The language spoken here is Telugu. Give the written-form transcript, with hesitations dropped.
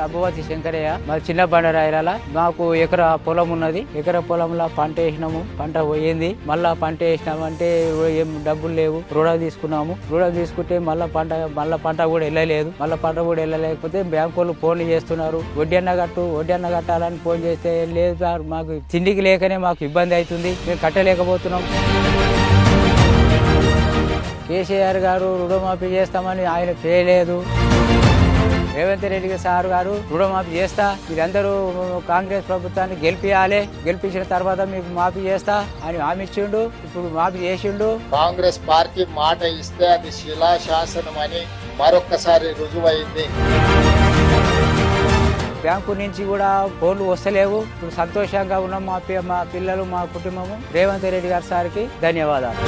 అబ్బవతి శంకరయ్య, మా చిన్న బండరాయిల. మాకు ఎకరా పొలం ఉన్నది. ఎకరా పొలంలో పంట వేసినాము, పంట పోయింది. మళ్ళా పంట వేసినామంటే ఏం డబ్బులు లేవు, రుణం తీసుకున్నాము. రుణం తీసుకుంటే మళ్ళా పంట కూడా వెళ్ళలేదు. మళ్ళీ పంట కూడా వెళ్ళలేకపోతే బ్యాంకు వాళ్ళు ఫోన్లు చేస్తున్నారు, వడ్డీ అన్న కట్టాలని ఫోన్ చేస్తే లేదు సార్, మాకు తిండికి లేకనే మాకు ఇబ్బంది అవుతుంది, మేము కట్టలేకపోతున్నాం. కేసీఆర్ గారు రుణమాఫీ చేస్తామని ఆయన చేయలేదు. రేవంత్ రెడ్డి సార్ గారు రుణమాఫీ చేస్తా, మీరందరూ కాంగ్రెస్ ప్రభుత్వాన్ని గెలిపియాలి, గెలిపించిన తర్వాత మీకు మాఫీ చేస్తా అని హామీ ఇచ్చిండు. ఇప్పుడు మాఫీ చేసిండు. కాంగ్రెస్ పార్టీ మాట ఇస్తే అది శిలాశాసనం అని మరొక్కసారి రుజువైంది. బ్యాంకు నుంచి కూడా ఫోన్లు వస్తలేవు. ఇప్పుడు సంతోషంగా ఉన్నాం మా పిల్లలు, మా కుటుంబము. రేవంత్ రెడ్డి గారి సార్కి ధన్యవాదాలు.